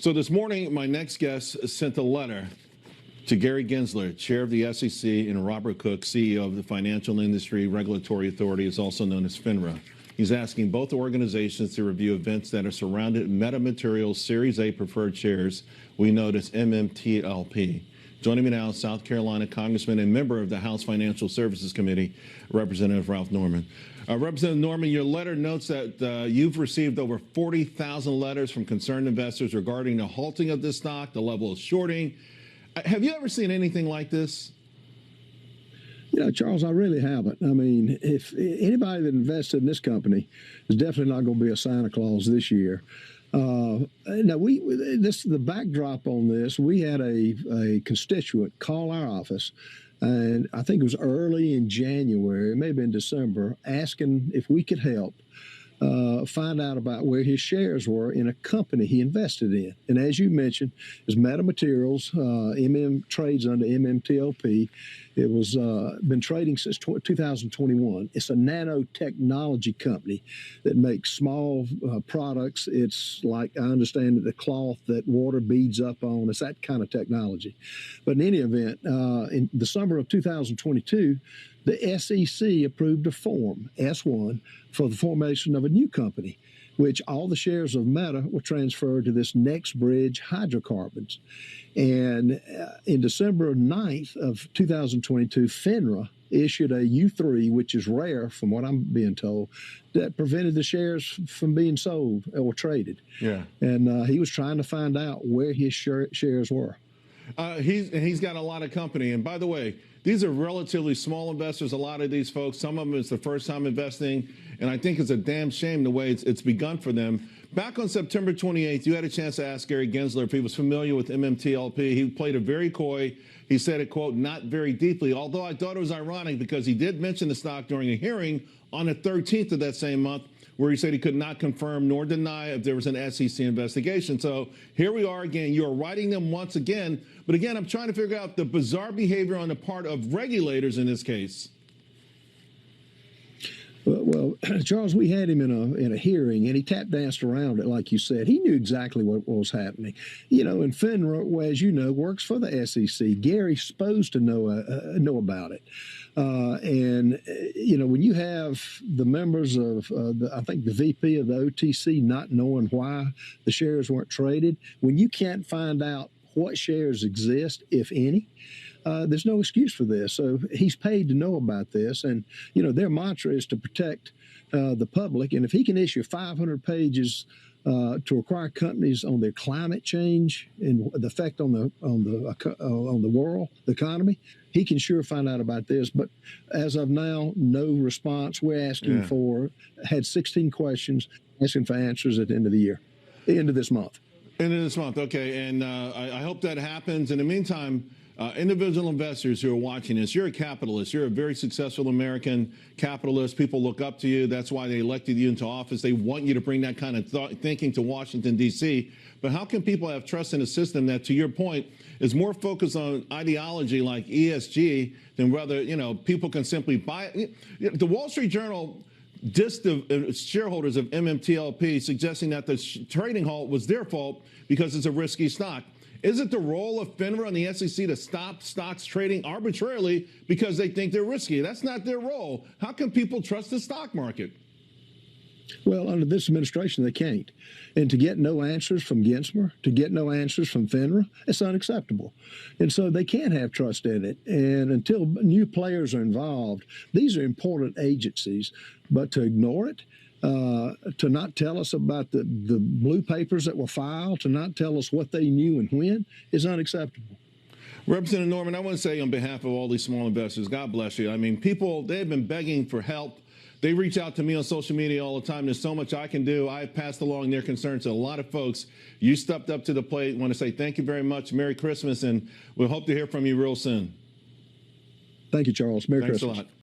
So this morning, my next guest sent a letter to Gary Gensler, chair of the SEC, and Robert Cook, CEO of the Financial Industry Regulatory Authority, is also known as FINRA. He's asking both organizations to review events that are surrounded Metamaterials Series A preferred shares, we know as MMTLP. Joining me now is South Carolina Congressman and member of the House Financial Services Committee, Representative Ralph Norman. Representative Norman, your letter notes that you've received over 40,000 letters from concerned investors regarding the halting of this stock, the level of shorting. Have you ever seen anything like this? You know, Charles, I really haven't. I mean, if anybody that invested in this company is definitely not going to be a Santa Claus this year. Now, the backdrop on this, we had a constituent call our office, and I think it was early in January, it may have been December, asking if we could help find out about where his shares were in a company he invested in. And as you mentioned, it's Metamaterials, trades under MMTLP. It was been trading since 2021. It's a nanotechnology company that makes small products. It's like, I understand it, the cloth that water beads up on. It's that kind of technology. But in any event, in the summer of 2022, the SEC approved a Form S-1 for the formation of a new company, which all the shares of Meta were transferred to this Next Bridge Hydrocarbons. And in December 9th of 2022, FINRA issued a U3, which is rare from what I'm being told, that prevented the shares from being sold or traded. Yeah. And he was trying to find out where his shares were. He's got a lot of company. And by the way, these are relatively small investors, a lot of these folks. Some of them it's the first time investing. And I think it's a damn shame the way it's begun for them. Back on September 28th, you had a chance to ask Gary Gensler if he was familiar with MMTLP. He played it very coy. He said it, quote, not very deeply, although I thought it was ironic because he did mention the stock during a hearing on the 13th of that same month, where he said he could not confirm nor deny if there was an SEC investigation. So here we are again. You're writing them once again. But again, I'm trying to figure out the bizarre behavior on the part of regulators in this case. Well, Charles, we had him in a hearing, and he tap danced around it, like you said. He knew exactly what was happening. You know, and FINRA, as you know, works for the SEC. Gary's supposed to know about it. You know, when you have the members of, I think the VP of the OTC not knowing why the shares weren't traded, when you can't find out what shares exist, if any, there's no excuse for this. So he's paid to know about this. And, you know, their mantra is to protect the public. And if he can issue 500 pages to require companies on their climate change and the effect on the world, the economy, he can sure find out about this. But as of now, no response. We're asking had 16 questions, asking for answers at the end of the year, the end of this month. End of this month, okay. And I hope that happens. In the meantime, individual investors who are watching this, you're a capitalist. You're a very successful American capitalist. People look up to you. That's why they elected you into office. They want you to bring that kind of thinking to Washington, D.C. But how can people have trust in a system that, to your point, is more focused on ideology like ESG than whether, you know, people can simply buy it? The Wall Street Journal dissed the shareholders of MMTLP, suggesting that the trading halt was their fault because it's a risky stock. Is it the role of FINRA and the SEC to stop stocks trading arbitrarily because they think they're risky? That's not their role. How can people trust the stock market? Well, under this administration, they can't. And to get no answers from Gensler, to get no answers from FINRA, it's unacceptable. And so they can't have trust in it. And until new players are involved, these are important agencies. But to ignore it, to not tell us about the blue papers that were filed, to not tell us what they knew and when, is unacceptable. Representative Norman, I want to say on behalf of all these small investors, God bless you. I mean, people, they've been begging for help. They reach out to me on social media all the time. There's so much I can do. I've passed along their concerns to a lot of folks. You stepped up to the plate. I want to say thank you very much. Merry Christmas, and we'll hope to hear from you real soon. Thank you, Charles. Merry Christmas. Thanks a lot.